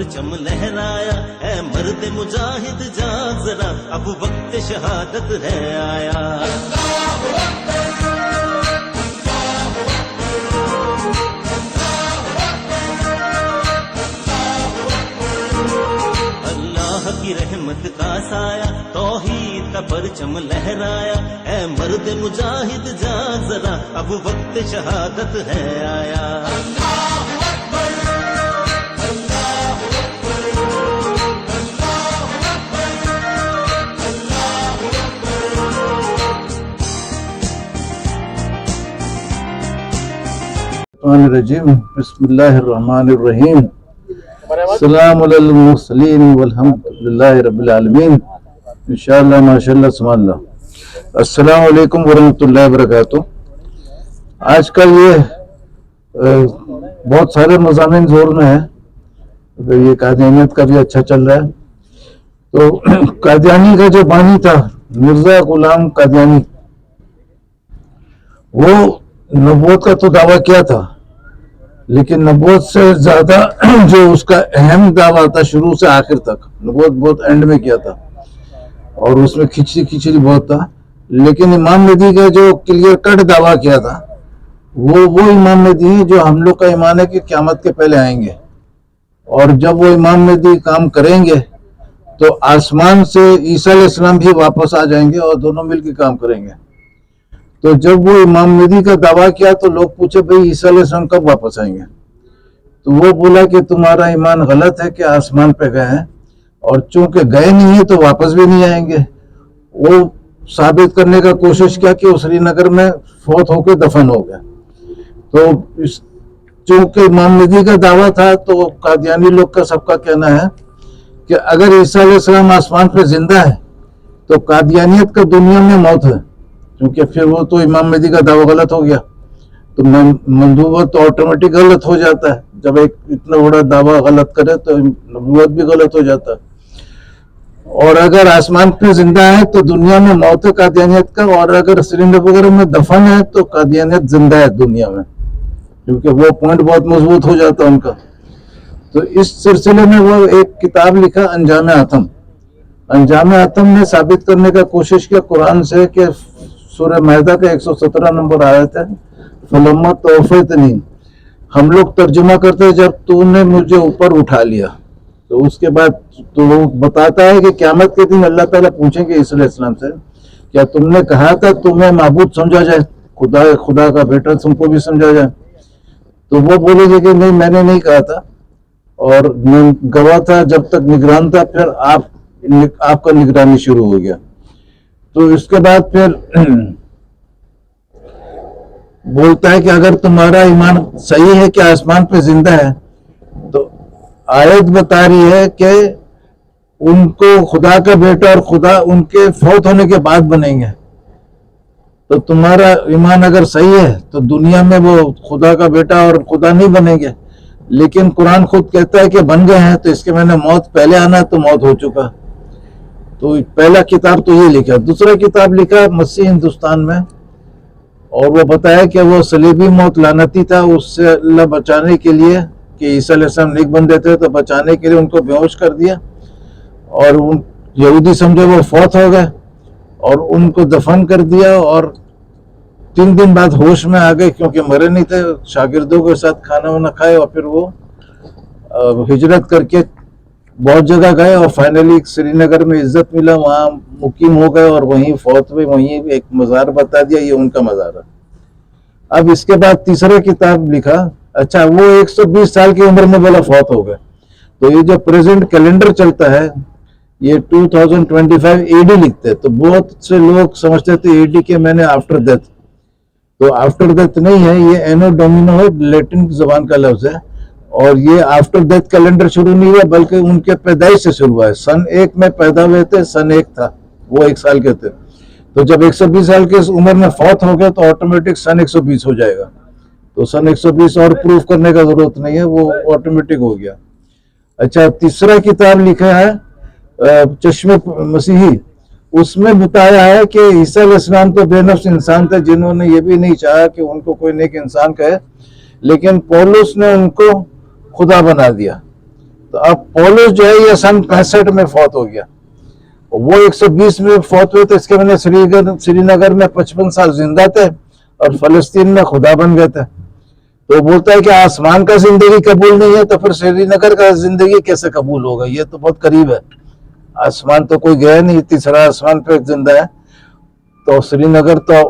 پرچم لہرایا، اے مرد مجاہد جاگ ذرا، اب وقت شہادت ہے آیا۔ اللہ کی رحمت کا سایہ، توحید کا پرچم لہرایا، اے مرد مجاہد جاگ ذرا، اب وقت شہادت ہے آیا۔ الرجیم بسم اللہ الرحمن الرحیم، السلام علی المرسلین والحمد للہ رب العالمین، انشاءاللہ ماشاءاللہ سبحان اللہ۔ السلام علیکم ورحمۃ اللہ وبرکاتہ۔ آج کل یہ بہت سارے مضامین زور میں ہیں، یہ قادیانیت کا بھی اچھا چل رہا ہے۔ تو قادیانی کا جو بانی تھا مرزا غلام قادیانی، وہ نبوت کا تو دعویٰ کیا تھا، لیکن نبوت سے زیادہ جو اس کا اہم دعویٰ تھا شروع سے آخر تک، نبوت بہت اینڈ میں کیا تھا اور اس میں کھچڑی بہت تھا، لیکن امام مہدی کا جو کلیئر کٹ دعویٰ کیا تھا وہ امام مہدی ہیں جو ہم لوگ کا ایمان ہے کہ قیامت کے پہلے آئیں گے، اور جب وہ امام مہدی کام کریں گے تو آسمان سے عیسیٰ علیہ السلام بھی واپس آ جائیں گے اور دونوں مل کے کام کریں گے۔ تو جب وہ امام مہدی کا دعویٰ کیا تو لوگ پوچھے بھئی عیسیٰ علیہ السلام کب واپس آئیں گے؟ تو وہ بولا کہ تمہارا ایمان غلط ہے کہ آسمان پہ گئے ہیں، اور چونکہ گئے نہیں ہیں تو واپس بھی نہیں آئیں گے۔ وہ ثابت کرنے کا کوشش کیا کہ وہ سری نگر میں فوت ہو کے دفن ہو گیا۔ تو چونکہ امام مہدی کا دعویٰ تھا تو قادیانی لوگ کا سب کا کہنا ہے کہ اگر عیسیٰ علیہ السلام آسمان پہ زندہ ہے تو قادیانیت کا دنیا میں موت ہے، کیونکہ پھر وہ تو امام مہدی کا دعویٰ غلط ہو گیا، تو منبوت آٹومیٹک غلط ہو جاتا ہے۔ جب ایک اتنا بڑا دعویٰ غلط کرے تو نبوت بھی غلط ہو جاتا ہے۔ اور اگر آسمان پہ زندہ ہے تو دنیا میں موت ہے قادیانیت کا، اور اگر سری نگر میں دفن ہے تو قادیانیت زندہ ہے دنیا میں، کیونکہ وہ پوائنٹ بہت مضبوط ہو جاتا ہے ان کا۔ تو اس سلسلے میں وہ ایک کتاب لکھا انجام عتم۔ انجام عتم نے ثابت کرنے کا کوشش کیا قرآن سے کہ سورہ مائدہ کا 117 نمبر آیت ہے، فَلَمَّا تَوَفَّیْتَنِی، ہم لوگ ترجمہ کرتے جب تو نے مجھے اوپر اٹھا لیا۔ تو اس کے بعد تو وہ بتاتا ہے کہ قیامت کے دن اللہ تعالیٰ پوچھیں گے عیسیٰ علیہ السلام سے، کیا تم نے کہا تھا تمہیں معبود سمجھا جائے، خدا کا بیٹا تم کو بھی سمجھا جائے؟ تو وہ بولے گے کہ نہیں، میں نے نہیں کہا تھا، اور میں گواہ تھا جب تک نگران تھا، پھر آپ کا نگرانی شروع ہو گیا۔ تو اس کے بعد پھر بولتا ہے کہ اگر تمہارا ایمان صحیح ہے کہ آسمان پہ زندہ ہے، تو آیت بتا رہی ہے کہ ان کو خدا کا بیٹا اور خدا ان کے فوت ہونے کے بعد بنیں گے۔ تو تمہارا ایمان اگر صحیح ہے تو دنیا میں وہ خدا کا بیٹا اور خدا نہیں بنیں گے، لیکن قرآن خود کہتا ہے کہ بن گئے ہیں، تو اس کے میں نے موت پہلے آنا ہے تو موت ہو چکا۔ تو پہلا کتاب تو یہ لکھا۔ دوسرا کتاب لکھا مسیح ہندوستان میں، اور وہ بتایا کہ وہ صلیبی موت لعنتی تھا، اس سے اللہ بچانے کے لیے کہ عیسیٰ علیہ السلام نیک بندے تھے تو بچانے کے لیے ان کو بے ہوش کر دیا، اور یہودی سمجھے وہ فوت ہو گئے اور ان کو دفن کر دیا، اور 3 دن بعد ہوش میں آ گئے کیونکہ مرے نہیں تھے، شاگردوں کے ساتھ کھانا وانا کھائے، اور پھر وہ ہجرت کر کے بہت جگہ گئے، اور فائنلی سری نگر میں عزت ملا، وہاں مقیم ہو گئے، اور وہیں فوت ہوئے، وہیں ایک مزار بتا دیا یہ ان کا مزار ہے۔ اب اس کے بعد تیسرا کتاب لکھا، اچھا وہ 120 سال کی عمر میں بولا فوت ہو گئے۔ تو یہ جو پریزنٹ کیلنڈر چلتا ہے یہ 2025 AD لکھتے، تو بہت سے لوگ سمجھتے تھے AD کے میں نے آفٹر ڈیتھ، تو آفٹر ڈیتھ نہیں ہے، یہ اینو ڈومینو ہے، لیٹن زبان کا لفظ ہے، اور یہ آفٹر ڈیتھ کیلنڈر شروع نہیں ہوا بلکہ ان کے پیدائش سے شروع ہوا ہے۔ سن 1 میں پیدا ہوئے تھے، سن 1 تھا، وہ 1 سال کے تھے، تو جب 120 سال کے عمر میں فوت ہو گئے تو آٹومیٹک سن 120 ہو جائے گا۔ تو سن 120 اور پروف کرنے کا ضرورت نہیں ہے، وہ آٹومیٹک ہو گیا۔ اچھا تیسرا کتاب لکھا ہے چشم مسیحی، اس میں بتایا ہے کہ عیسیٰ علیہ السلام تو بے نفس انسان تھے جنہوں نے یہ بھی نہیں چاہا کہ ان کو کوئی نیک انسان کہے، لیکن پولس نے ان کو خدا بنا دیا۔ تو اب پولس جو ہے یہ سن 65 میں فوت ہو گیا, وہ 120 میں فوت ہوئے, تو اس کے میں سری نگر میں 55 سال زندہ تھے اور فلسطین میں خدا بن گئے تھے. تو بولتا ہے کہ آسمان کا زندگی قبول نہیں ہے تو پھر سری نگر کا زندگی کیسے قبول ہوگا, یہ تو بہت قریب ہے, آسمان تو کوئی گیا نہیں, تیسرا آسمان پہ زندہ ہے, تو سری نگر تو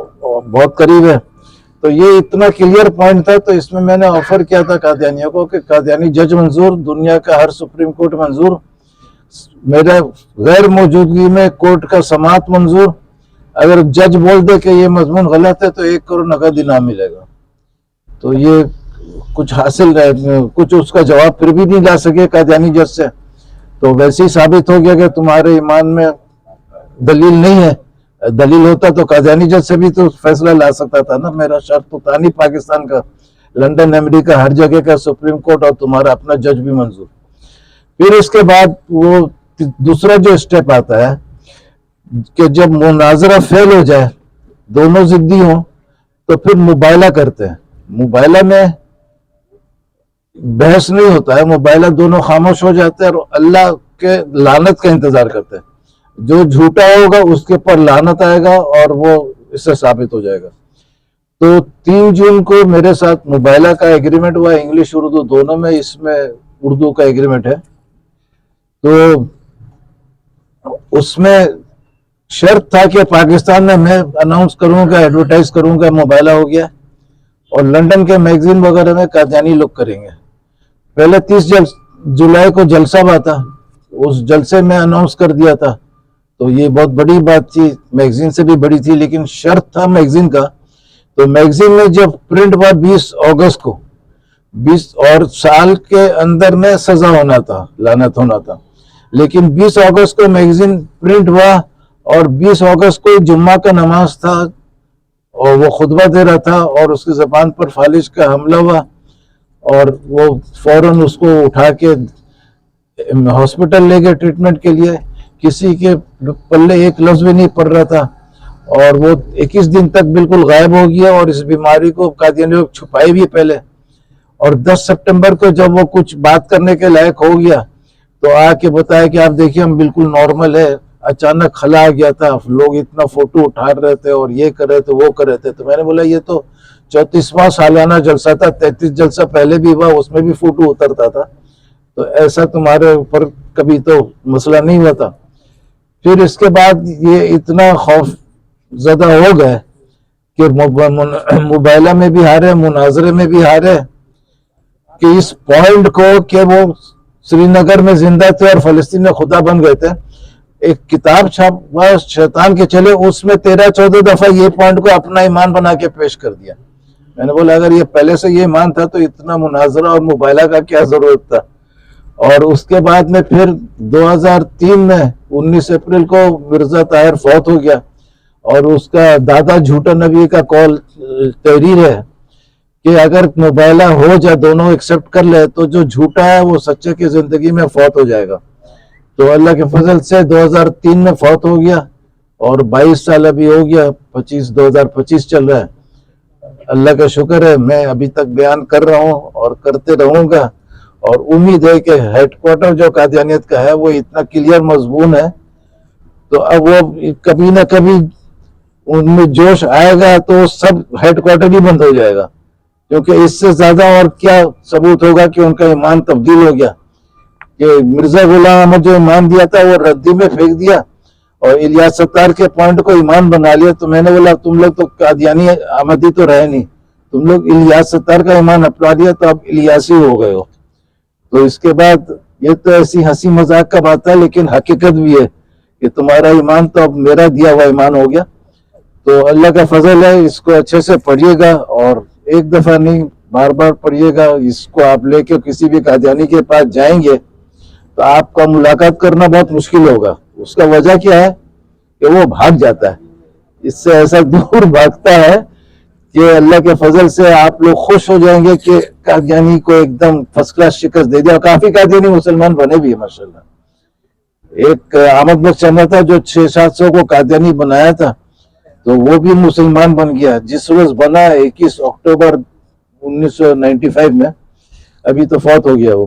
بہت قریب ہے. تو یہ اتنا کلیئر پوائنٹ تھا, تو اس میں نے آفر کیا تھا قادیانیوں کو کہ قادیانی جج منظور, دنیا کا ہر سپریم کورٹ منظور, میرے غیر موجودگی میں کورٹ کا سماعت منظور, اگر جج بول دے کہ یہ مضمون غلط ہے تو 1 کروڑ نقد انعام ملے گا. تو یہ کچھ حاصل رہے, کچھ اس کا جواب پھر بھی نہیں لا سکے قادیانی جج سے, تو ویسے ہی ثابت ہو گیا کہ تمہارے ایمان میں دلیل نہیں ہے. دلیل ہوتا تو قادیانی جج سے بھی تو فیصلہ لا سکتا تھا نا, میرا شرط تو تھا نہیں پاکستان کا, لندن امریکہ ہر جگہ کا سپریم کورٹ اور تمہارا اپنا جج بھی منظور. پھر اس کے بعد وہ دوسرا جو اسٹیپ آتا ہے کہ جب مناظرہ فیل ہو جائے, دونوں ضدی ہوں, تو پھر مباہلہ کرتے ہیں. مباہلہ میں بحث نہیں ہوتا ہے, مباہلہ دونوں خاموش ہو جاتے ہیں اور اللہ کے لعنت کا انتظار کرتے ہیں. جو جھوٹا ہوگا اس کے پر لعنت آئے گا اور وہ اس سے ثابت ہو جائے گا. تو 3 جون کو میرے ساتھ مباہلہ کا ایگریمنٹ ہوا, انگلش اردو دونوں میں, اس میں اردو کا ایگریمنٹ ہے. تو اس میں شرط تھا کہ پاکستان میں اناؤنس کروں گا, ایڈورٹائز کروں گا مباہلہ ہو گیا, اور لندن کے میگزین وغیرہ میں قادیانی لوگ کریں گے. پہلے 30 جولائی کو جلسہ ہوا تھا, اس جلسے میں اناؤنس کر دیا تھا, تو یہ بہت بڑی بات تھی, میگزین سے بھی بڑی تھی, لیکن شرط تھا میگزین کا. تو میگزین میں جب پرنٹ ہوا 20 اگست کو, 20 اور سال کے اندر میں سزا ہونا تھا, لعنت ہونا تھا, لیکن 20 اگست کو میگزین پرنٹ ہوا, اور 20 اگست کو جمعہ کا نماز تھا اور وہ خطبہ دے رہا تھا, اور اس کی زبان پر فالج کا حملہ ہوا, اور وہ فوراً اس کو اٹھا کے ہاسپٹل لے گئے ٹریٹمنٹ کے لیے. کسی کے پلے ایک لفظ بھی نہیں پڑ رہا تھا, اور وہ 21 دن تک بالکل غائب ہو گیا, اور اس بیماری کو قادیانی لوگ چھپائی بھی پہلے. اور 10 سپٹمبر کو جب وہ کچھ بات کرنے کے لائق ہو گیا تو آ کے بتایا کہ آپ دیکھیے ہم بالکل نارمل ہے, اچانک خلا آ گیا تھا, لوگ اتنا فوٹو اٹھا رہے تھے اور یہ کر رہے تھے وہ کر رہے تھے. تو میں نے بولا یہ تو 34واں سالانہ جلسہ تھا, 33 جلسہ پہلے بھی ہوا, اس میں بھی فوٹو اترتا تھا, تو ایسا تمہارے اوپر کبھی تو مسئلہ نہیں ہوا تھا. پھر اس کے بعد یہ اتنا خوف زدہ ہو گئے کہ مباہلہ میں بھی ہارے, مناظرے میں بھی ہارے, کہ اس پوائنٹ کو کہ وہ سری نگر میں زندہ تھے اور فلسطین میں خدا بن گئے تھے. ایک کتاب چھاپا شیطان کے چلے, اس میں 13-14 دفعہ یہ پوائنٹ کو اپنا ایمان بنا کے پیش کر دیا. میں نے بولا اگر یہ پہلے سے یہ ایمان تھا تو اتنا مناظرہ اور مباہلہ کا کیا ضرورت تھا. اور اس کے بعد میں پھر 2003 میں 19 اپریل کو مرزا طاہر فوت ہو گیا, اور اس کا دادا جھوٹا نبی کا قول تحریر ہے کہ اگر مباہلہ ہو جائے, دونوں ایکسپٹ کر لے, تو جو جھوٹا ہے وہ سچے کی زندگی میں فوت ہو جائے گا. تو اللہ کے فضل سے 2003 میں فوت ہو گیا, اور 22 سال ابھی ہو گیا, 2025 چل رہا ہے. اللہ کا شکر ہے میں ابھی تک بیان کر رہا ہوں اور کرتے رہوں گا, اور امید ہے کہ ہیڈ کوارٹر جو قادیانیت کا ہے وہ اتنا کلیئر مضمون ہے, تو اب وہ کبھی نہ کبھی ان میں جوش آئے گا تو سب ہیڈ کوارٹر ہی بند ہو جائے گا, کیونکہ اس سے زیادہ اور کیا ثبوت ہوگا کہ ان کا ایمان تبدیل ہو گیا. کہ مرزا غلام احمد جو ایمان دیا تھا وہ ردی میں پھینک دیا, اور الیاس ستار کے پوائنٹ کو ایمان بنا لیا. تو میں نے بولا تم لوگ تو قادیانی احمدی تو رہے نہیں, تم لوگ الیاس ستار کا ایمان اپنا لیا, تو اب الیاسی ہو گئے ہو. تو اس کے بعد یہ تو ایسی ہنسی مذاق کا بات ہے, لیکن حقیقت بھی ہے کہ تمہارا ایمان تو اب میرا دیا ہوا ایمان ہو گیا. تو اللہ کا فضل ہے, اس کو اچھے سے پڑھیے گا, اور ایک دفعہ نہیں بار بار پڑھیے گا. اس کو آپ لے کے کسی بھی قادیانی کے پاس جائیں گے تو آپ کا ملاقات کرنا بہت مشکل ہوگا. اس کا وجہ کیا ہے کہ وہ بھاگ جاتا ہے, اس سے ایسا دور بھاگتا ہے کہ اللہ کے فضل سے آپ لوگ خوش ہو جائیں گے کہ قادیانی کو ایک دم فرسٹ کلاس شکست دے دیا. کافی قادیانی مسلمان بنے بھی ہیں ماشاءاللہ. ایک احمد بخش چندہ تھا جو 600-700 کو قادیانی بنایا تھا, تو وہ بھی مسلمان بن گیا. جس روز بنا 21 اکتوبر 1995 میں, ابھی تو فوت ہو گیا وہ.